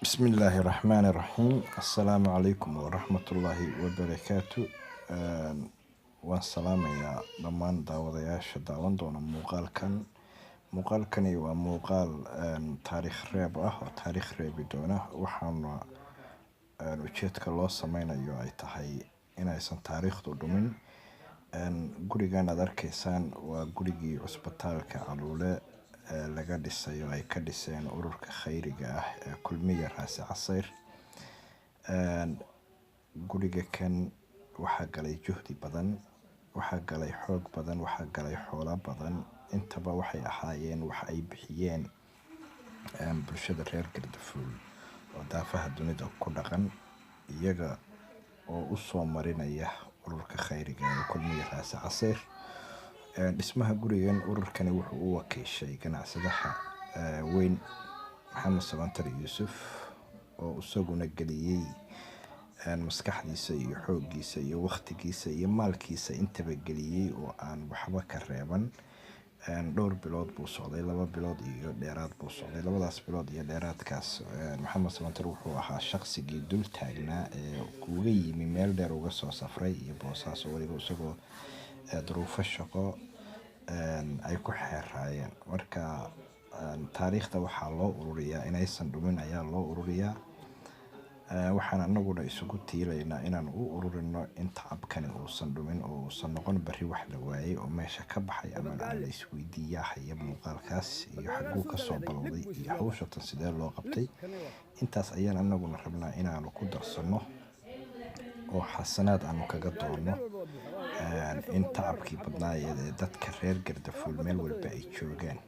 بسم الله الرحمن الرحيم السلام عليكم ورحمة الله وبركاته والسلام يا ضمان داودياش داون دون مقال كان ومقال تاريخ ريب وتاريخ ريب دونه وحنا وجهتك الله سمينا أي تحي إن إنسان تاريخ دومين gurigan aad arkaysaan waa gurigii cusbitaalka Caluule laga dhisay oo ay ka dhiseen ururka khayriga ah ee kulmiye raasi casayr guriga kan waxa galay juhdi badan waxa galay xoog badan waxa galay xoolo badan intaba waxay ahaayeen wax ay bixiyeen bulshada reer Gardafuul oo daafaha dunida ku dhaqan iyaga oo u soo marinaya ururka khayriga ee kulmiye raasi casayr dhismaha gurigan ururkani wuxuu u wakiishay ganacsadaha weyn Maxamed Sabantar Yuusuf oo isaguna galiyay maskaxdiisa iyo xooggiisa iyo waqtigiisa iyo maalkiisa intaba galiyay oo aan waxba ka reeban dhowr bilood buu socday 2 bilood iyo dheeraad buu socday 2daas bilood iyo dheeraadkaas Maxamed Sabantar wuxuu ahaa shakhsigii dul taagnaa ee uga yimi meel dheer uga soo safray iyo boosaas waliba isagoo duruufo shaqo ay ku xeeraayeen marka taariikhda waxa loo ururiyaa inaysan dhumin ayaa loo ururiyaa waxaan anaguna isugu tiilaynaa inaan u ururino inta abkani uusan dhumin oo uusan noqon bari wax la waayay oo meesha ka baxay ama la isweydiiyaa muuqaalkaas iyo xaguu ka soo balowday iyo hawsha tan sidee loo qabtay intaas ayaan anaguna rabnaa inaanu ku darsano oo xasanaad aanu kaga doono inta abkii badnaayeen dadka reer Gardafuul meel walba ay joogaan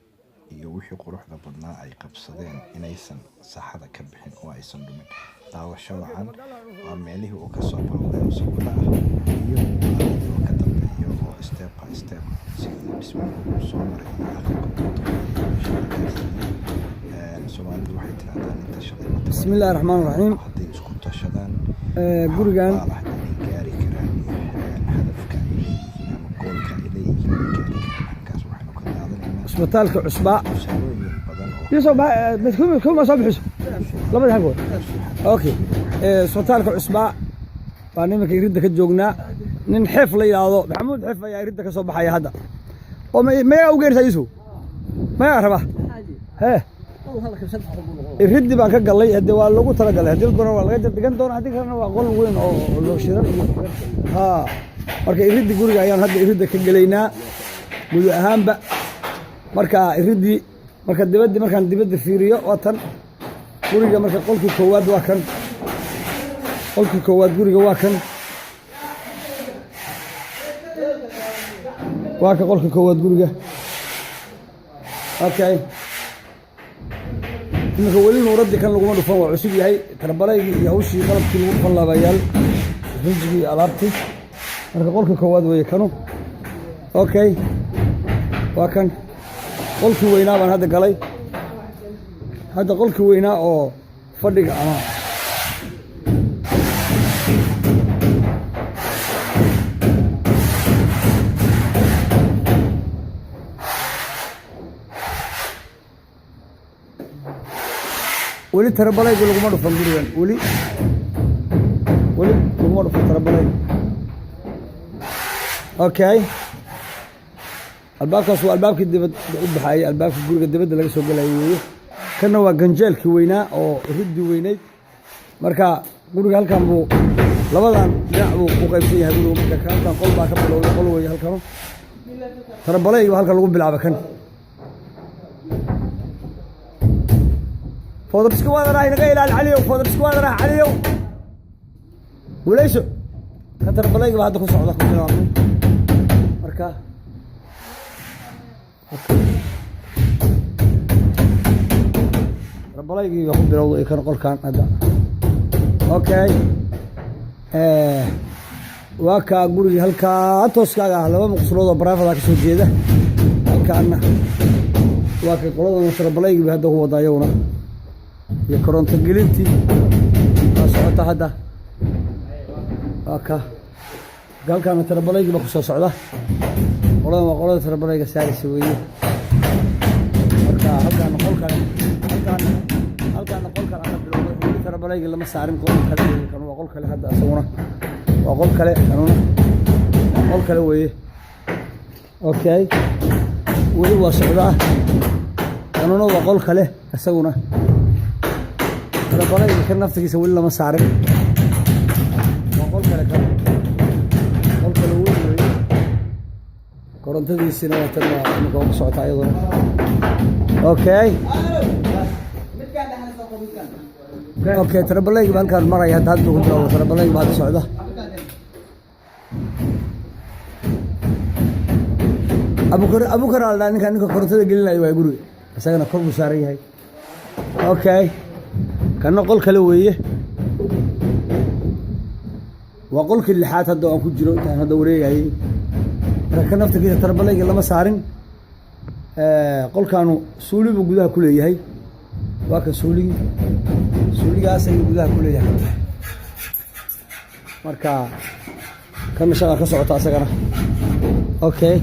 iyo wixii quruxda badnaa ay qabsadeen inaysan saxada ka bixin oo aysan dhumin daawasho wacan waa meelihii uu ka soo balowday suuqa iyo ka dambeeyo oo step by step si dhismaha soo maray Soomaalidu waxay tirahdaan inta shaqada bismillaahir rahmaanir rahiim hadii isku tashadaan gurigan gaari karaan hadafka ama goolka cusbitaalka cusbaa يوسف بتكون ما صبحش لما تحقون اوكي cusbitaalka cusbaa baa nimanka iridda ka joognaa nin xeef la yiraahdo maxamuud xeef ayaa iridda ka soo baxaya hadda oo ma u geertayso ma raba iriddi baan ka galay hadda waa lagu tala galay hadii goor waa laga dhigan doona hadii kalena waa qol weyn oo loo shidan marka iriddi guriga ayaan hadda iridda ka galaynaa guud ahaanba marka iriddi markaan dibadda fiiriyo waa tan guriga marka qolkii koowaad waa kan qolkii koowaad guriga waa kan waa ka qolkii koowaad guriga okay ninka wali nuuradii kan lagu dhufan waa cusub yahay karbalaygi iyo hawshii qalabkii lagu dhufan laabayaal rinjigii alaabtii marka qolkii koowaad weeye kanu okay waa kan qolkii weynaa baan hadda galay hadda qolkii weynaa oo fadhiga ama weli tarabalayga laguma dhufan gurigan weli laguma dhufan tarabalayga okay albaabkaas waa albaabkii dibad u baxayay albaabka guriga dibadda laga soo galay weeye kana waa ganjeelkii weynaa oo riddi weynayd marka guriga halkan buu labadan dhinac buu u qaybsan yahay guriga marka halkan qol baa ka bilowday qol weeye halkan tarabalayga halkan lagu bilaabo kan فودرسك وادرا inaga ilaal caliyow fodorska waadara caliyow guulayso katar balayga hadda ku socda ku jira marka balaygi ku bilowday kan qolkan hadda okay waa ka guriga halka tooskaaga laba maqsuulood oo baraafada ka soo jeeda halkaana waa ka qolada balaygi hadda ku wadaayowna يا كرونت جلنتي صعدت هذا هكا قال كان ترى بلاقي بخصوص صعده والله ما قولت ترى بلاقي ساري سويه هكا نقول كان هكا نقول كان tarabalayga lama saarin qol kale kan waa qol kale hadda asaguna waa qol kale kanuna qol kale weeye okay weli waa socdaa kanuna waa qol kale asaguna tarabalayga kan naftigiisa weli lama saarin waa qol kale weeye korontadiisina waa tan waa imika ku socotaa iyaduna okay okay tarabalayga halkaan maraya hadda ku bilaabo tarabalayga baa socda abukar alda ninka korontada gelinayo waa guriga isagana kor buu saaran yahay okay kana qol kale weeye waa qolkii lixaad hadda aan ku jiro intaan hadda wareegayay marka naftigiisa tarabalayga lama saarin qolkaanu suuli buu gudaha ku leeyahay waa ka suuligaas ayuu gudaha ku leeyahay marka kana shaqa ka socota asagana okay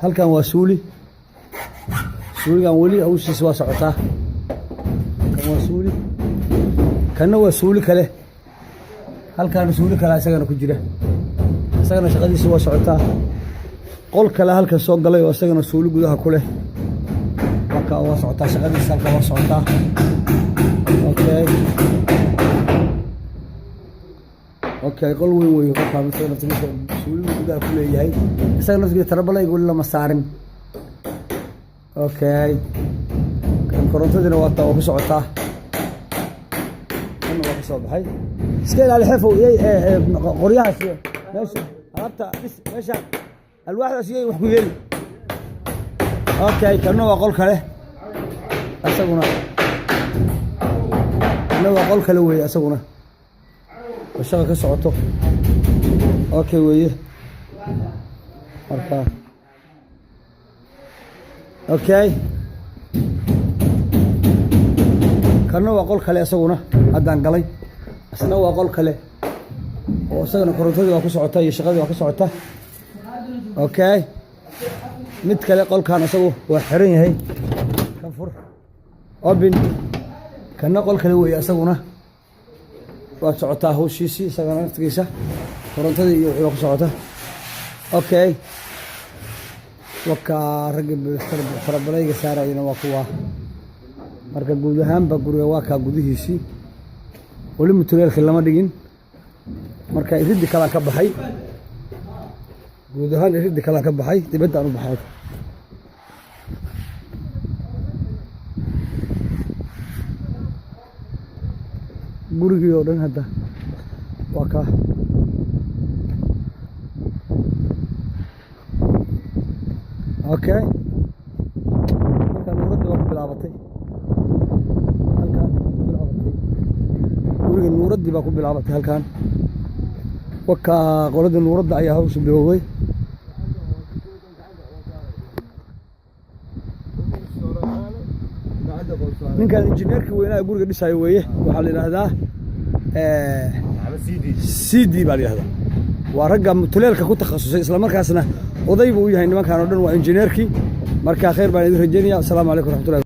halkan waa suuligan weli hawshiisa waa socotaa kan waa suuli kana waa suuli kale halkaan suuli kale isagana ku jira isagana shaqadiisa waa socotaa qol kale halka soo galay oo isagana suuli gudaha ku leh marka waa socotaa shaqadiisa halka waa socotaa okay okay qol weyn weeye qolkaan naftigiisa suuli gudaha ku leeyahay isaga naftigiisa tarabalayga weli lama saarin okay kan korontadina waa taa oo ku socotaa kana waa ka soo baxay iska ilaali xeefow qoryahaas meesha alaabta meesha alwaaxdaas iyay wax ku yeeli okay kana waa qol kale asaguna kana waa qol kale weeye asaguna oo shaqa ka socoto okay weeye marka okay kana waa qol kale asaguna haddaan galay asna waa qol kale oo isagana korontadii waa ku socota iyo shaqadii waa ka socota okay mid kale qolkan isagu waa xiran yahay kan fur open kana qol kale weeye asaguna waa socotaa hawshiisii isagana naftigiisa korontadii iyo wixii waa ku socota okay waka ragga tarabalayga saarayna waa kuwa marka guud ahaanba guriga waa kaa gudihiisii weli mutuleelka lama dhigin marka iriddi kala ka baxay guud ahaan iriddi kala ka baxay dibaddaan u baxay gurigii oo dhan hadda waa kaa okay halkaan nuuradii waa ku bilaabatay guriga nuuradii baa ku bilaabatay halkaan wakaa qoladii nuuradda ayaa hawsha biloobay ninkan injineerkii weynaa guriga dhisayo weeye waxaa la yidhaahdaa cd baa la yidhahdaa waa ragga tuleelka ku takhasusay islamarkaasna oday buu u yahay nimankan oo dhan waa injineerkii markaa khayr baan idin rajaynaya assalaamu calaykum waraxmatullahi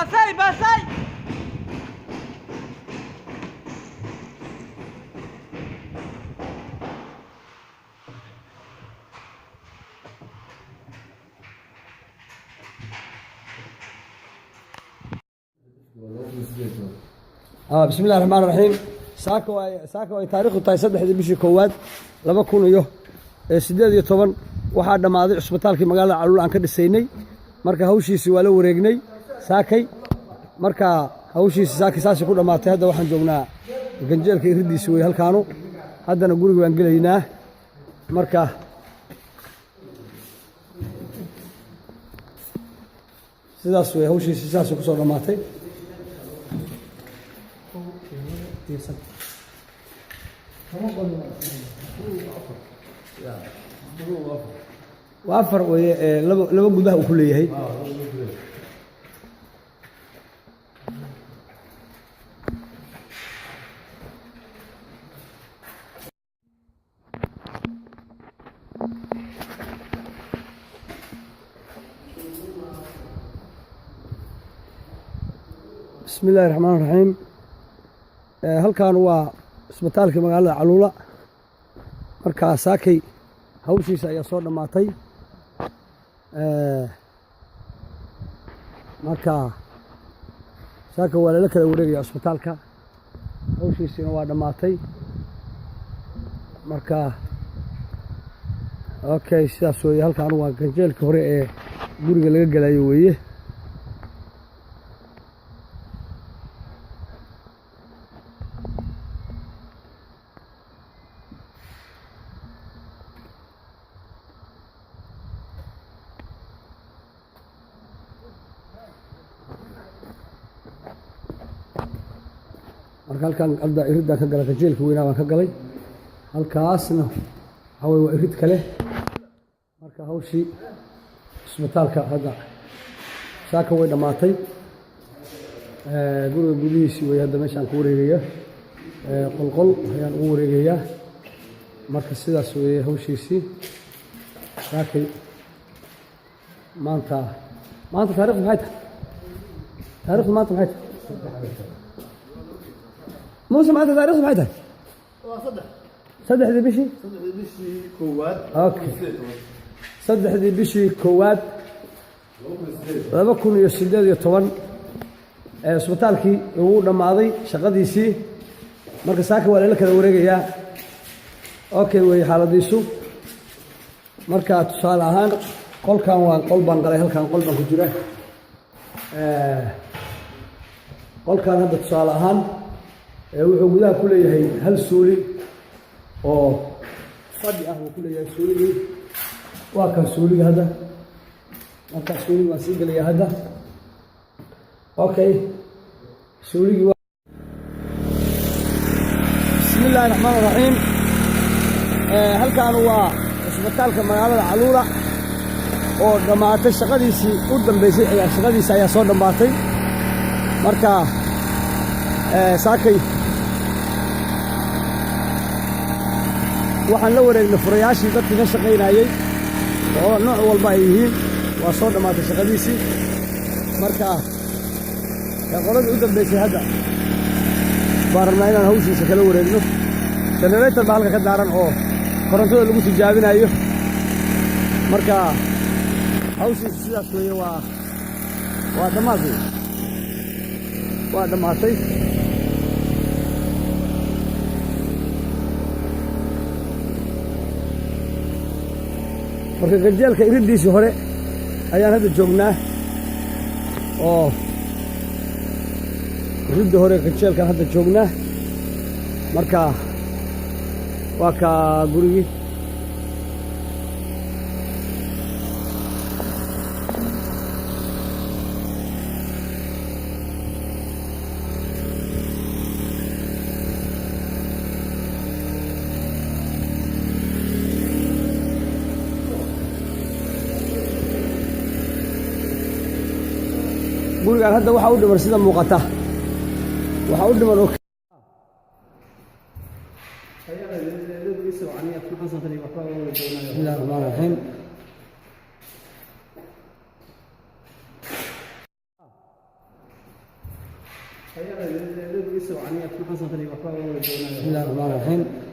باساي باساي بسم الله الرحمن الرحيم saaka way taariikhdu tahay 3 bishii koowaad 2018 waxaa dhamaaday cusbitaalkii magaalada Caluul aan ka dhisaynay marka hawshiisii waa la wareegnay saakay marka hawshiisii saakay saasi ku dhamaatay hadda waxaan joognaa ganjeelka iridiisii way halkaanu haddana guriga waan gelaynaa marka sidaas way hawshiisii saasi ku soo dhamaatay وافر لما قدها وكل هي بسم الله الرحمن الرحيم halkan waa isbitaalka magaalada Caluula marka saakay hawshiisa ayaa soo dhamaatay marka saaka waa la kala wareegay isbitaalka hawshiisina waa dhamaatay marka okay sidaas weeye halkan waa ganjeelka hore ee guriga laga galayo weeye marka halkan arda iridda ka galay jeelka weynaa waan ka galay halkaasna haway waa irid kale marka hawshii isbitaalka hadda saaka way dhamaatay guriga gudihiisii way hadda meeshaan ku wareegaya qolqol ayaan ugu wareegayaa marka sidaas weeye hawshiisii saakay maanta taariikhdu maxay tahay maanta maxay tahay موسم هذا تاريخ بعدها صدح ذي بشي كواد اوكي صدح ذي بشي كواد لما كن يسداد يطون اسبitaalkii uu dhamaaday shaqadiisii marka saaka waa la kala wareegaya okay way xaaladiisu marka tusaale ahaan qolkan waa qol baan galay halkan qol baan ku jira qolkan hadda tusaale ahaan wuxuu gudaha ku leeyahay hal suuli oo fadhi ah uu ku leeyahay suuligii waa kan suuliga hadda marka suuliga waan sii gelayaa hadda okay suuligii waa بسم الله الرحمن الرحيم halkan waa isbitaalka magaalada Caluula oo dhamaatay shaqadiisii u dambeysay shaqadiisa ayaa soo dhamaatay marka saakay waxaan la wareegnay furayaashii dadkii ka shaqaynayay oo nooc walba ay yihiin waa soo dhamaatay shaqadiisii marka qoladii u dambeysay hadda baan rabnaa inaan hawshiisa kala wareegno generator baa halka ka daaran oo korontada lagu tijaabinayo marka hawshiisa sidaas weeye waa dhamaatay waa dhamaatay marka ganjeelka iridiisii hore ayaan hadda joognaa oo iridda hore ganjeelkaan hadda joognaa marka waa ka gurigii gurigaan hadda waxa u dhiman sida muuqata waxa u dhiman oo بسم الله الرحمن الرحيم بسم الله الرحمن الرحيم